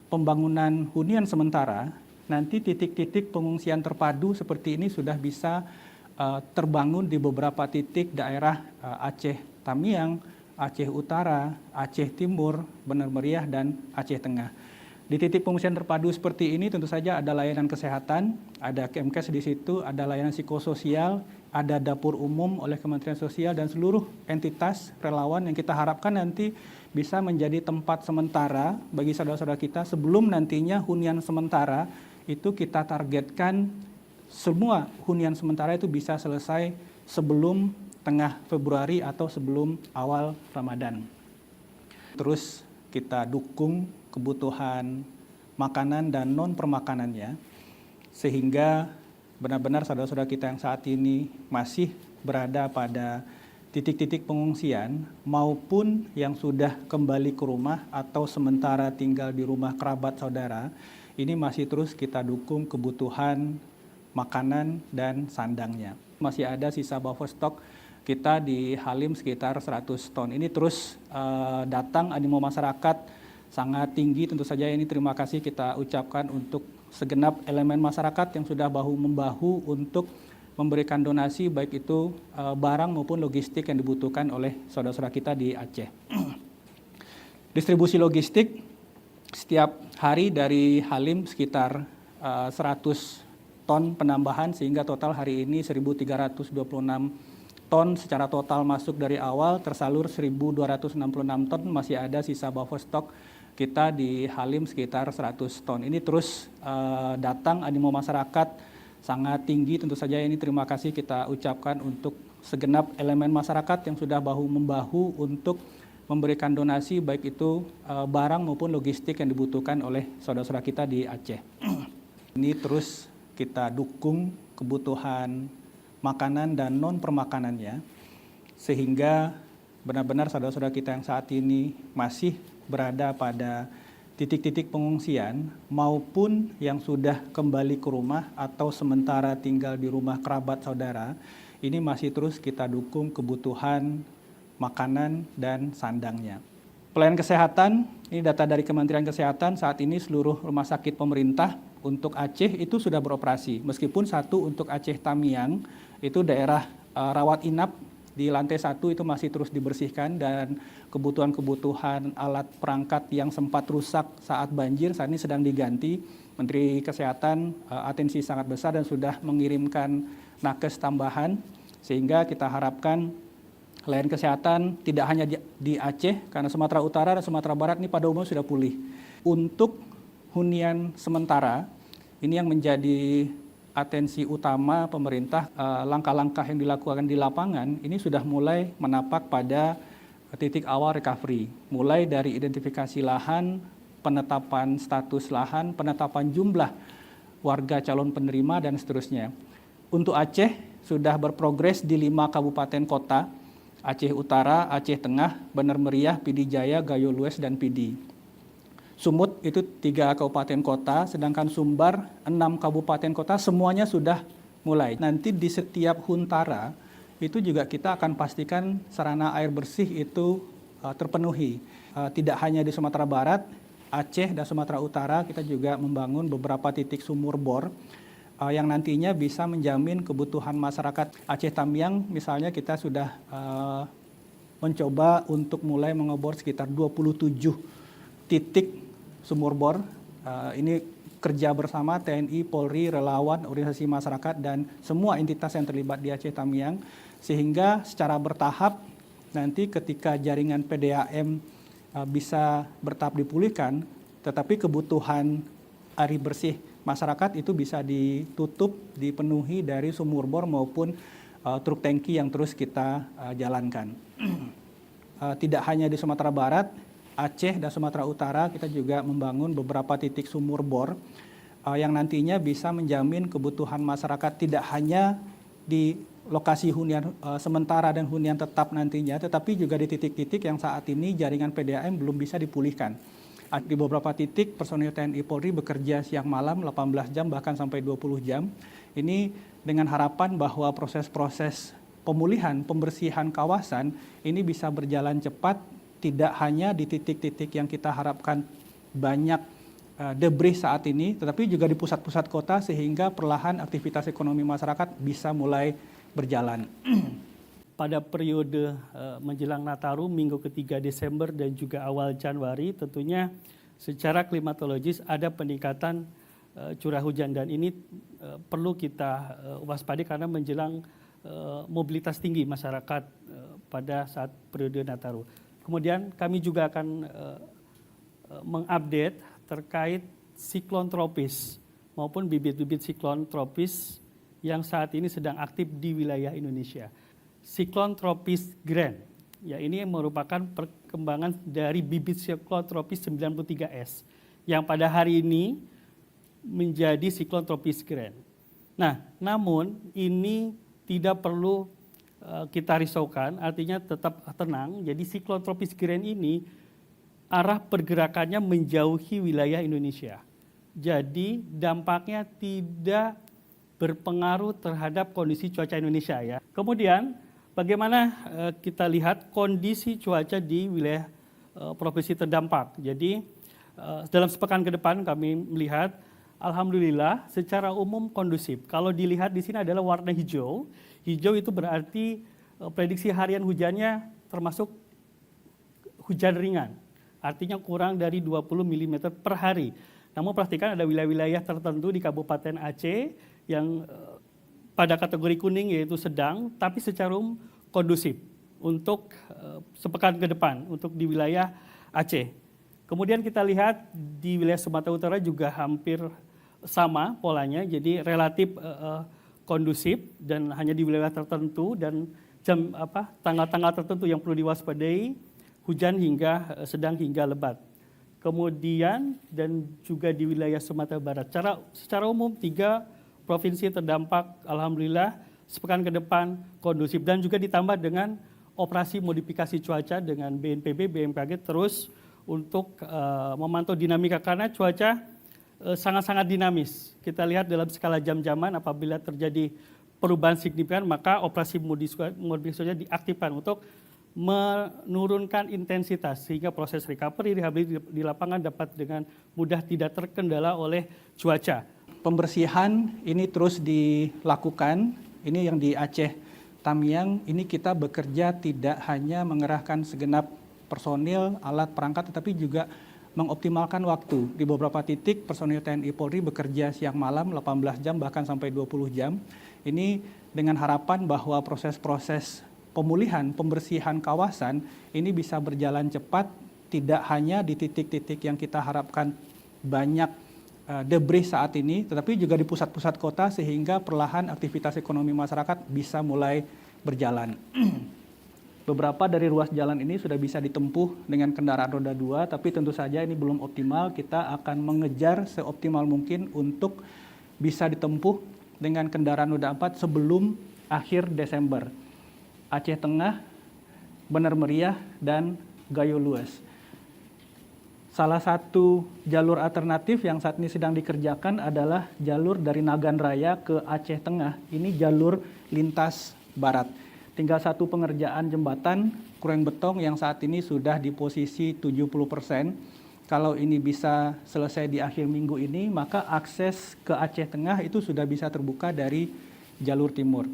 pembangunan hunian sementara, nanti titik-titik pengungsian terpadu seperti ini sudah bisa terbangun di beberapa titik daerah Aceh Tamiang, Aceh Utara, Aceh Timur, Benar Meriah, dan Aceh Tengah. Di titik pengungsian terpadu seperti ini tentu saja ada layanan kesehatan, ada Kemkes di situ, ada layanan psikososial, ada dapur umum oleh Kementerian Sosial dan seluruh entitas relawan yang kita harapkan nanti bisa menjadi tempat sementara bagi saudara-saudara kita sebelum nantinya hunian sementara itu kita targetkan semua hunian sementara itu bisa selesai sebelum tengah Februari atau sebelum awal Ramadan. Terus kita dukung kebutuhan makanan dan non-permakanannya, sehingga benar-benar saudara-saudara kita yang saat ini masih berada pada titik-titik pengungsian maupun yang sudah kembali ke rumah atau sementara tinggal di rumah kerabat saudara, ini masih terus kita dukung kebutuhan makanan dan sandangnya. Masih ada sisa buffer stock kita di Halim sekitar 100 ton. Ini terus datang animo masyarakat sangat tinggi. Tentu saja ini terima kasih kita ucapkan untuk segenap elemen masyarakat yang sudah bahu-membahu untuk memberikan donasi baik itu barang maupun logistik yang dibutuhkan oleh saudara-saudara kita di Aceh. Distribusi logistik setiap hari dari Halim sekitar 100 ton penambahan sehingga total hari ini 1.326 ton secara total masuk dari awal, tersalur 1.266 ton, masih ada sisa buffer stock kita di Halim sekitar 100 ton. Ini terus datang animo masyarakat sangat tinggi. Tentu saja ini terima kasih kita ucapkan untuk segenap elemen masyarakat yang sudah bahu-membahu untuk memberikan donasi baik itu barang maupun logistik yang dibutuhkan oleh saudara-saudara kita di Aceh. Ini terus kita dukung kebutuhan makanan dan non-permakanannya, sehingga benar-benar saudara-saudara kita yang saat ini masih berada pada titik-titik pengungsian maupun yang sudah kembali ke rumah atau sementara tinggal di rumah kerabat saudara, ini masih terus kita dukung kebutuhan makanan dan sandangnya. Pelayanan kesehatan, ini data dari Kementerian Kesehatan, saat ini seluruh rumah sakit pemerintah untuk Aceh itu sudah beroperasi. Meskipun satu untuk Aceh Tamiang, itu daerah rawat inap di lantai 1 itu masih terus dibersihkan dan kebutuhan-kebutuhan alat perangkat yang sempat rusak saat banjir saat ini sedang diganti. Menteri Kesehatan atensi sangat besar dan sudah mengirimkan nakes tambahan sehingga kita harapkan layanan kesehatan tidak hanya di Aceh karena Sumatera Utara dan Sumatera Barat ini pada umumnya sudah pulih. Untuk hunian sementara ini yang menjadi atensi utama pemerintah, langkah-langkah yang dilakukan di lapangan ini sudah mulai menapak pada titik awal recovery, mulai dari identifikasi lahan, penetapan status lahan, penetapan jumlah warga calon penerima dan seterusnya. Untuk Aceh sudah berprogres di 5 kabupaten kota, Aceh Utara, Aceh Tengah, Benar Meriah, Pidi Jaya, Gayo Lues, dan Pidi. Sumut itu 3 kabupaten kota, sedangkan Sumbar 6 kabupaten kota, semuanya sudah mulai. Nanti di setiap huntara itu juga kita akan pastikan sarana air bersih itu terpenuhi. Tidak hanya di Sumatera Barat, Aceh dan Sumatera Utara kita juga membangun beberapa titik sumur bor yang nantinya bisa menjamin kebutuhan masyarakat. Aceh Tamiang misalnya kita sudah mencoba untuk mulai mengebor sekitar 27 titik sumur bor. Ini kerja bersama TNI, Polri, relawan, organisasi masyarakat, dan semua entitas yang terlibat di Aceh Tamiang, sehingga secara bertahap nanti ketika jaringan PDAM bisa bertahap dipulihkan, tetapi kebutuhan air bersih masyarakat itu bisa ditutup, dipenuhi dari sumur bor maupun truk tangki yang terus kita jalankan. Tidak hanya di Sumatera Barat, Aceh dan Sumatera Utara kita juga membangun beberapa titik sumur bor yang nantinya bisa menjamin kebutuhan masyarakat tidak hanya di lokasi hunian sementara dan hunian tetap nantinya, tetapi juga di titik-titik yang saat ini jaringan PDAM belum bisa dipulihkan. Di beberapa titik personil TNI Polri bekerja siang malam 18 jam bahkan sampai 20 jam. Ini dengan harapan bahwa proses-proses pemulihan, pembersihan kawasan ini bisa berjalan cepat, tidak hanya di titik-titik yang kita harapkan banyak debris saat ini, tetapi juga di pusat-pusat kota sehingga perlahan aktivitas ekonomi masyarakat bisa mulai berjalan. Pada periode menjelang Nataru, minggu ketiga Desember dan juga awal Januari, tentunya secara klimatologis ada peningkatan curah hujan, dan ini perlu kita waspadai karena menjelang mobilitas tinggi masyarakat pada saat periode Nataru. Kemudian kami juga akan mengupdate terkait siklon tropis maupun bibit-bibit siklon tropis yang saat ini sedang aktif di wilayah Indonesia. Siklon tropis Grand, ya ini merupakan perkembangan dari bibit siklon tropis 93S yang pada hari ini menjadi siklon tropis Grand. Nah, namun ini tidak perlu kita risaukan, artinya tetap tenang. Jadi siklon tropis Grand ini arah pergerakannya menjauhi wilayah Indonesia. Jadi dampaknya tidak berpengaruh terhadap kondisi cuaca Indonesia ya. Kemudian bagaimana kita lihat kondisi cuaca di wilayah provinsi terdampak. Jadi dalam sepekan ke depan kami melihat alhamdulillah secara umum kondusif. Kalau dilihat di sini adalah warna hijau. Hijau itu berarti prediksi harian hujannya termasuk hujan ringan. Artinya kurang dari 20 mm per hari. Namun perhatikan ada wilayah-wilayah tertentu di Kabupaten Aceh yang pada kategori kuning yaitu sedang, tapi secara umum kondusif untuk sepekan ke depan untuk di wilayah Aceh. Kemudian kita lihat di wilayah Sumatera Utara juga hampir sama polanya, jadi relatif kondusif dan hanya di wilayah tertentu dan tanggal-tanggal tertentu yang perlu diwaspadai, hujan hingga sedang hingga lebat. Kemudian dan juga di wilayah Sumatera Barat. Secara umum 3 provinsi terdampak alhamdulillah sepekan ke depan kondusif, dan juga ditambah dengan operasi modifikasi cuaca dengan BNPB, BMKG terus untuk memantau dinamika karena cuaca sangat-sangat dinamis. Kita lihat dalam skala jam-jaman apabila terjadi perubahan signifikan maka operasi modifikasi diaktifkan untuk menurunkan intensitas sehingga proses recovery rehabilitasi di lapangan dapat dengan mudah tidak terkendala oleh cuaca. Pembersihan ini terus dilakukan. Ini yang di Aceh Tamiang, ini kita bekerja tidak hanya mengerahkan segenap personil, alat perangkat, tetapi juga mengoptimalkan waktu. Di beberapa titik personil TNI Polri bekerja siang malam 18 jam bahkan sampai 20 jam. Ini dengan harapan bahwa proses-proses pemulihan, pembersihan kawasan ini bisa berjalan cepat, tidak hanya di titik-titik yang kita harapkan banyak debris saat ini, tetapi juga di pusat-pusat kota sehingga perlahan aktivitas ekonomi masyarakat bisa mulai berjalan. Beberapa dari ruas jalan ini sudah bisa ditempuh dengan kendaraan roda 2, tapi tentu saja ini belum optimal. Kita akan mengejar seoptimal mungkin untuk bisa ditempuh dengan kendaraan roda 4 sebelum akhir Desember. Aceh Tengah, Benar Meriah, dan Gayo Lues. Salah satu jalur alternatif yang saat ini sedang dikerjakan adalah jalur dari Nagan Raya ke Aceh Tengah. Ini jalur lintas barat. Tinggal satu pengerjaan jembatan Kureng Betong yang saat ini sudah di posisi 70%. Kalau ini bisa selesai di akhir minggu ini, maka akses ke Aceh Tengah itu sudah bisa terbuka dari jalur timur.